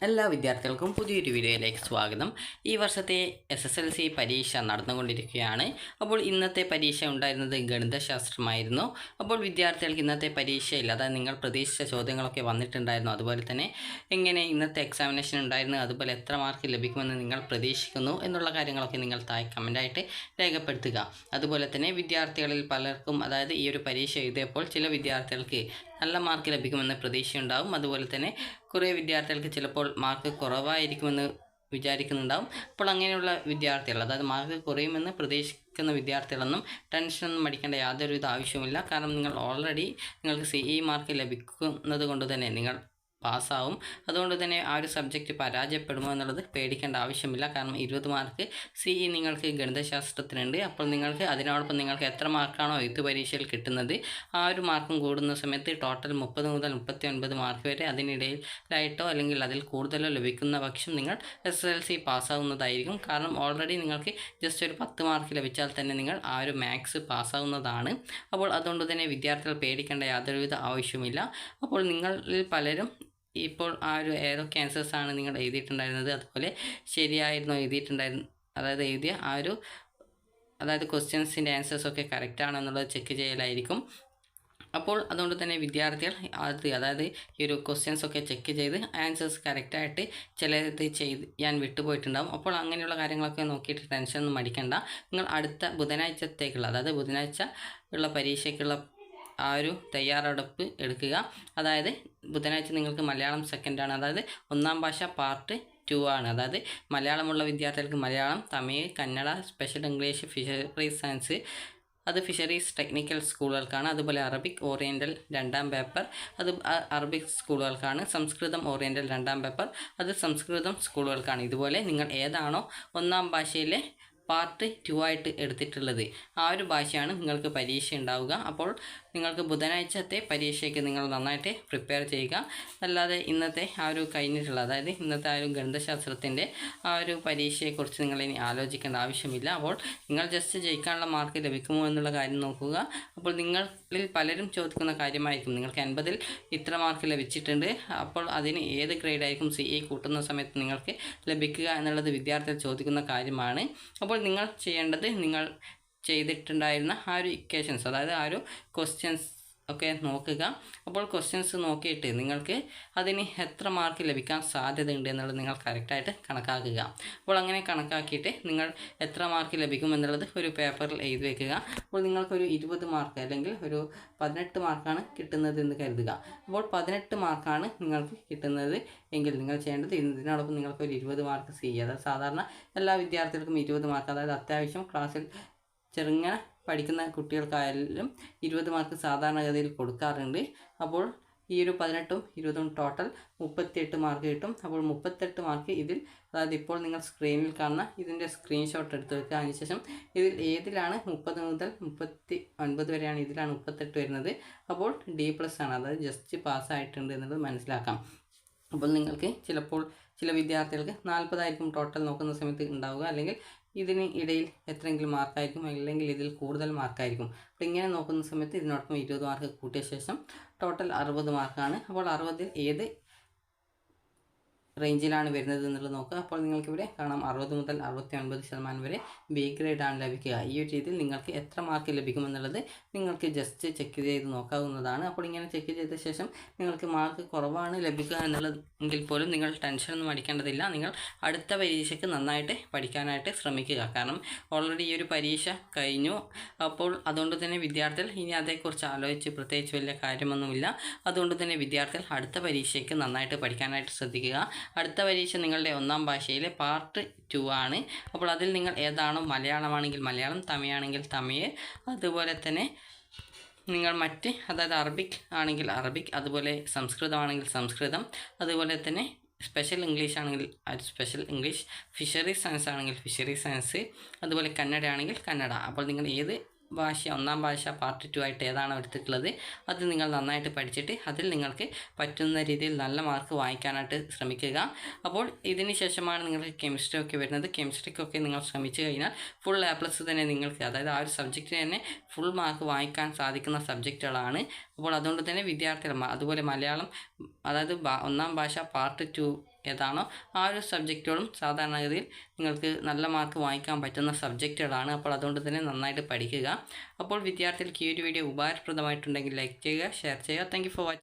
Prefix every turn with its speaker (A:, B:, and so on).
A: എല്ലാ വിദ്യാർത്ഥികൾക്കും പുതിയൊരു വീഡിയോയിലേക്ക് സ്വാഗതം. ഈ വർഷത്തെ SSLC പരീക്ഷ നടന്നുകൊണ്ടിരിക്കുകയാണ്. അപ്പോൾ ഇന്നത്തെ പരീക്ഷ ഉണ്ടായിരുന്നത് ഗണിതശാസ്ത്രമായിരുന്നു. അപ്പോൾ വിദ്യാർത്ഥികൾക്ക് ഇന്നത്തെ പരീക്ഷയിൽ അതായത് നിങ്ങൾ പ്രതീക്ഷിച്ച ചോദ്യങ്ങളൊക്കെ വന്നിട്ടുണ്ടായിരുന്നു. അതുപോലെ തന്നെ എങ്ങനെ ഇന്നത്തെ എക്സാമിനേഷൻ ഉണ്ടായിരുന്നു, അതുപോലെ എത്ര മാർക്ക് ലഭിക്കുമെന്ന് നിങ്ങൾ പ്രതീക്ഷിക്കുന്നു എന്നുള്ള കാര്യങ്ങളൊക്കെ നിങ്ങൾ താഴെ കമൻ്റായിട്ട് രേഖപ്പെടുത്തുക. അതുപോലെ തന്നെ വിദ്യാർത്ഥികളിൽ പലർക്കും അതായത് ഈ ഒരു പരീക്ഷ എഴുതിയപ്പോൾ ചില വിദ്യാർത്ഥികൾക്ക് നല്ല മാർക്ക് ലഭിക്കുമെന്ന് പ്രതീക്ഷയുണ്ടാവും. അതുപോലെ തന്നെ കുറേ വിദ്യാർത്ഥികൾക്ക് ചിലപ്പോൾ മാർക്ക് കുറവായിരിക്കുമെന്ന് വിചാരിക്കുന്നുണ്ടാവും. അപ്പോൾ അങ്ങനെയുള്ള വിദ്യാർത്ഥികൾ അതായത് മാർക്ക് കുറയുമെന്ന് പ്രതീക്ഷിക്കുന്ന വിദ്യാർത്ഥികളൊന്നും ടെൻഷനൊന്നും അടിക്കേണ്ട യാതൊരുവിധ ആവശ്യവുമില്ല. കാരണം നിങ്ങൾ ഓൾറെഡി നിങ്ങൾക്ക് CE മാർക്ക് ലഭിക്കുന്നത് കൊണ്ട് തന്നെ നിങ്ങൾ പാസ്സാവും. അതുകൊണ്ട് തന്നെ ആ ഒരു സബ്ജക്റ്റ് പരാജയപ്പെടുമോ എന്നുള്ളത് പേടിക്കേണ്ട ആവശ്യമില്ല. കാരണം 20 മാർക്ക് CE നിങ്ങൾക്ക് ഗണിതശാസ്ത്രത്തിനുണ്ട്. അപ്പോൾ നിങ്ങൾക്ക് അതിനോടൊപ്പം നിങ്ങൾക്ക് എത്ര മാർക്കാണോ എഴുത്ത് പരീക്ഷയിൽ കിട്ടുന്നത് ആ ഒരു മാർക്കും കൂടുന്ന സമയത്ത് ടോട്ടൽ 30 മുതൽ 39 മാർക്ക് വരെ അതിനിടയിലായിട്ടോ അല്ലെങ്കിൽ അതിൽ കൂടുതലോ ലഭിക്കുന്ന പക്ഷം നിങ്ങൾ SSLC പാസ്സാവുന്നതായിരിക്കും. കാരണം ഓൾറെഡി നിങ്ങൾക്ക് ജസ്റ്റ് ഒരു 10 മാർക്ക് ലഭിച്ചാൽ തന്നെ നിങ്ങൾ ആ ഒരു മാത്സ് പാസ്സാവുന്നതാണ്. അപ്പോൾ അതുകൊണ്ട് തന്നെ വിദ്യാർത്ഥികൾ പേടിക്കേണ്ട യാതൊരുവിധ ആവശ്യമില്ല. അപ്പോൾ നിങ്ങളിൽ പലരും ഇപ്പോൾ ആ ഒരു ഏതൊക്കെ ആൻസേഴ്സാണ് നിങ്ങൾ എഴുതിയിട്ടുണ്ടായിരുന്നത്, അതുപോലെ ശരിയായിരുന്നു എഴുതിയിട്ടുണ്ടായിരുന്നു, അതായത് എഴുതിയ ആ ഒരു അതായത് ക്വസ്റ്റ്യൻസിൻ്റെ ആൻസേഴ്സൊക്കെ കറക്റ്റാണോ എന്നുള്ളത് ചെക്ക് ചെയ്യലായിരിക്കും. അപ്പോൾ അതുകൊണ്ട് തന്നെ വിദ്യാർത്ഥികൾ അതായത് ഈ ഒരു ക്വസ്റ്റ്യൻസൊക്കെ ചെക്ക് ചെയ്ത് ആൻസേഴ്സ് കറക്റ്റായിട്ട് ചിലത് ചെയ്യാൻ വിട്ടുപോയിട്ടുണ്ടാകും. അപ്പോൾ അങ്ങനെയുള്ള കാര്യങ്ങളൊക്കെ നോക്കിയിട്ട് ടെൻഷനൊന്നും അടിക്കേണ്ട. നിങ്ങൾ അടുത്ത ബുധനാഴ്ചത്തേക്കുള്ള അതായത് ബുധനാഴ്ച ഉള്ള പരീക്ഷയ്ക്കുള്ള ആ ഒരു തയ്യാറെടുപ്പ് എടുക്കുക. അതായത് ബുധനാഴ്ച നിങ്ങൾക്ക് മലയാളം സെക്കൻഡാണ്, അതായത് ഒന്നാം ഭാഷ പാർട്ട് 2 ആണ്. അതായത് മലയാളമുള്ള വിദ്യാർത്ഥികൾക്ക് Malayalam, Tamil, Kannada, special English, fisheries science അത് ഫിഷറീസ് ടെക്നിക്കൽ സ്കൂളുകൾക്കാണ്. അതുപോലെ അറബിക് ഓറിയൻ്റൽ 2ാം പേപ്പർ അത് അറബിക് സ്കൂളുകൾക്കാണ്. സംസ്കൃതം ഓറിയൻ്റൽ 2ാം പേപ്പർ അത് സംസ്കൃതം സ്കൂളുകൾക്കാണ്. ഇതുപോലെ നിങ്ങൾ ഏതാണോ ഒന്നാം ഭാഷയിലെ പാർട്ട് 2 ആയിട്ട് എടുത്തിട്ടുള്ളത് ആ ഒരു ഭാഷയാണ് നിങ്ങൾക്ക് പരീക്ഷ ഉണ്ടാവുക. അപ്പോൾ നിങ്ങൾക്ക് ബുധനാഴ്ചത്തെ പരീക്ഷയ്ക്ക് നിങ്ങൾ നന്നായിട്ട് പ്രിപ്പയർ ചെയ്യുക. അല്ലാതെ ഇന്നത്തെ ആ ഒരു കഴിഞ്ഞിട്ടുള്ള അതായത് ഇന്നത്തെ ആ ഒരു ഗണിതശാസ്ത്രത്തിൻ്റെ ആ ഒരു പരീക്ഷയെക്കുറിച്ച് നിങ്ങളിനി ആലോചിക്കേണ്ട ആവശ്യമില്ല. അപ്പോൾ നിങ്ങൾ ജസ്റ്റ് ജയിക്കാനുള്ള മാർക്ക് ലഭിക്കുമോ എന്നുള്ള കാര്യം നോക്കുക. അപ്പോൾ നിങ്ങളിൽ പലരും ചോദിക്കുന്ന കാര്യമായിരിക്കും നിങ്ങൾക്ക് 80-ൽ ഇത്ര മാർക്ക് ലഭിച്ചിട്ടുണ്ട്, അപ്പോൾ അതിന് ഏത് ഗ്രേഡായിരിക്കും CE കൂട്ടുന്ന സമയത്ത് നിങ്ങൾക്ക് ലഭിക്കുക എന്നുള്ളത് വിദ്യാർത്ഥികൾ ചോദിക്കുന്ന കാര്യമാണ്. അപ്പോൾ നിങ്ങൾ ചെയ്യേണ്ടത് നിങ്ങൾ ചെയ്തിട്ടുണ്ടായിരുന്ന ആ ഒരു ഇക്വേഷൻസ് അതായത് ആ ഒരു ക്വസ്റ്റ്യൻസ് ഒക്കെ നോക്കുക. അപ്പോൾ ക്വസ്റ്റ്യൻസ് നോക്കിയിട്ട് നിങ്ങൾക്ക് അതിന് എത്ര മാർക്ക് ലഭിക്കാൻ സാധ്യതയുണ്ട് എന്നുള്ളത് നിങ്ങൾ കറക്റ്റായിട്ട് കണക്കാക്കുക. അപ്പോൾ അങ്ങനെ കണക്കാക്കിയിട്ട് നിങ്ങൾ എത്ര മാർക്ക് ലഭിക്കുമെന്നുള്ളത് ഒരു പേപ്പറിൽ എഴുതി വയ്ക്കുക. അപ്പോൾ നിങ്ങൾക്കൊരു 20 മാർക്ക് അല്ലെങ്കിൽ ഒരു 18 മാർക്കാണ് കിട്ടുന്നത് എന്ന് കരുതുക. അപ്പോൾ 18 മാർക്കാണ് നിങ്ങൾക്ക് കിട്ടുന്നത് എങ്കിൽ നിങ്ങൾ ചെയ്യേണ്ടത് ഇതിനോടൊപ്പം നിങ്ങൾക്കൊരു 20 മാർക്ക് CE അതായത് സാധാരണ എല്ലാ വിദ്യാർത്ഥികൾക്കും 20 മാർക്ക് അതായത് അത്യാവശ്യം ക്ലാസ്സിൽ ചെറുങ്ങനെ പഠിക്കുന്ന കുട്ടികൾക്കായാലും 20 മാർക്ക് സാധാരണഗതിയിൽ കൊടുക്കാറുണ്ട്. അപ്പോൾ ഈ ഒരു 18ഉം 20ഉം ടോട്ടൽ 38 മാർക്ക് കിട്ടും. അപ്പോൾ 38 മാർക്ക് ഇതിൽ അതായത് ഇപ്പോൾ നിങ്ങൾ സ്ക്രീനിൽ കാണുന്ന ഇതിൻ്റെ സ്ക്രീൻഷോട്ട് എടുത്ത് വെക്കുക. അതിനുശേഷം ഇതിൽ ഏതിലാണ് 30 മുതൽ 39 വരെയാണ് ഇതിലാണ് 38 വരുന്നത്. അപ്പോൾ D+ ആണ്, അതായത് ജസ്റ്റ് പാസ്സായിട്ടുണ്ട് എന്നുള്ളത് മനസ്സിലാക്കാം. അപ്പോൾ നിങ്ങൾക്ക് ചിലപ്പോൾ ചില വിദ്യാർത്ഥികൾക്ക് 40 ആയിരിക്കും ടോട്ടൽ നോക്കുന്ന സമയത്ത് ഉണ്ടാവുക, അല്ലെങ്കിൽ ഇതിന് ഇടയിൽ എത്രയെങ്കിലും മാർക്കായിരിക്കും, അല്ലെങ്കിൽ ഇതിൽ കൂടുതൽ മാർക്കായിരിക്കും. അപ്പോൾ ഇങ്ങനെ നോക്കുന്ന സമയത്ത് ഇതിനോടൊപ്പം 20 മാർക്ക് കൂട്ടിയ ശേഷം ടോട്ടൽ 60 മാർക്കാണ്. അപ്പോൾ 60-ൽ ഏത് റേഞ്ചിലാണ് വരുന്നത് എന്നുള്ളത് നോക്കുക. അപ്പോൾ നിങ്ങൾക്കിവിടെ കാണാം 60 മുതൽ 69% വരെ B ഗ്രേഡാണ് ലഭിക്കുക. ഈ ഒരു രീതിയിൽ നിങ്ങൾക്ക് എത്ര മാർക്ക് ലഭിക്കുമെന്നുള്ളത് നിങ്ങൾക്ക് ജസ്റ്റ് ചെക്ക് ചെയ്ത് നോക്കാവുന്നതാണ്. അപ്പോൾ ഇങ്ങനെ ചെക്ക് ചെയ്ത ശേഷം നിങ്ങൾക്ക് മാർക്ക് കുറവാണ് ലഭിക്കുക എന്നുള്ളതെങ്കിൽ പോലും നിങ്ങൾ ടെൻഷനൊന്നും അടിക്കേണ്ടതില്ല. നിങ്ങൾ അടുത്ത പരീക്ഷയ്ക്ക് നന്നായിട്ട് പഠിക്കാനായിട്ട് ശ്രമിക്കുക. കാരണം ഓൾറെഡി ഈ ഒരു പരീക്ഷ കഴിഞ്ഞു. അപ്പോൾ അതുകൊണ്ട് തന്നെ വിദ്യാർത്ഥികൾ ഇനി അതേക്കുറിച്ച് ആലോചിച്ച് പ്രത്യേകിച്ച് വലിയ കാര്യമൊന്നുമില്ല. അതുകൊണ്ട് തന്നെ വിദ്യാർത്ഥികൾ അടുത്ത പരീക്ഷയ്ക്ക് നന്നായിട്ട് പഠിക്കാനായിട്ട് ശ്രദ്ധിക്കുക. അടുത്ത പരീക്ഷ നിങ്ങളുടെ ഒന്നാം ഭാഷയിലെ പാർട്ട് 2 ആണ്. അപ്പോൾ അതിൽ നിങ്ങൾ ഏതാണോ മലയാളമാണെങ്കിൽ മലയാളം, തമിഴാണെങ്കിൽ തമിഴ്, അതുപോലെ തന്നെ നിങ്ങൾ അതായത് അറബിക് ആണെങ്കിൽ അറബിക്, അതുപോലെ സംസ്കൃതമാണെങ്കിൽ സംസ്കൃതം, അതുപോലെ തന്നെ സ്പെഷ്യൽ ഇംഗ്ലീഷ് ആണെങ്കിൽ സ്പെഷ്യൽ ഇംഗ്ലീഷ്, ഫിഷറീസ് സയൻസ് ആണെങ്കിൽ ഫിഷറീസ് സയൻസ്, അതുപോലെ കന്നഡ ആണെങ്കിൽ കന്നഡ. അപ്പോൾ നിങ്ങൾ ഏത് ഭാഷ ഒന്നാം ഭാഷ പാർട്ട് 2 ആയിട്ട് ഏതാണോ എടുത്തിട്ടുള്ളത് അത് നിങ്ങൾ നന്നായിട്ട് പഠിച്ചിട്ട് അതിൽ നിങ്ങൾക്ക് പറ്റുന്ന രീതിയിൽ നല്ല മാർക്ക് വാങ്ങിക്കാനായിട്ട് ശ്രമിക്കുക. അപ്പോൾ ഇതിന് ശേഷമാണ് നിങ്ങൾക്ക് കെമിസ്ട്രി ഒക്കെ വരുന്നത്. കെമിസ്ട്രിക്കൊക്കെ നിങ്ങൾ ശ്രമിച്ചു കഴിഞ്ഞാൽ ഫുൾ A+ തന്നെ നിങ്ങൾക്ക് അതായത് ആ ഒരു സബ്ജക്റ്റിന് തന്നെ ഫുൾ മാർക്ക് വാങ്ങിക്കാൻ സാധിക്കുന്ന സബ്ജക്റ്റുകളാണ്. അപ്പോൾ അതുകൊണ്ട് തന്നെ വിദ്യാർത്ഥികൾ അതുപോലെ മലയാളം അതായത് ഒന്നാം ഭാഷ പാർട്ട് 2 ഏതാണോ ആ ഒരു സബ്ജക്റ്റുകളും സാധാരണഗതിയിൽ നിങ്ങൾക്ക് നല്ല മാർക്ക് വാങ്ങിക്കാൻ പറ്റുന്ന സബ്ജക്റ്റുകളാണ്. അപ്പോൾ അതുകൊണ്ട് തന്നെ നന്നായിട്ട് പഠിക്കുക. അപ്പോൾ വിദ്യാർത്ഥികൾക്ക് ഈ ഒരു വീഡിയോ ഉപകാരപ്രദമായിട്ടുണ്ടെങ്കിൽ ലൈക്ക് ചെയ്യുക, ഷെയർ ചെയ്യുക. Thank you for watching.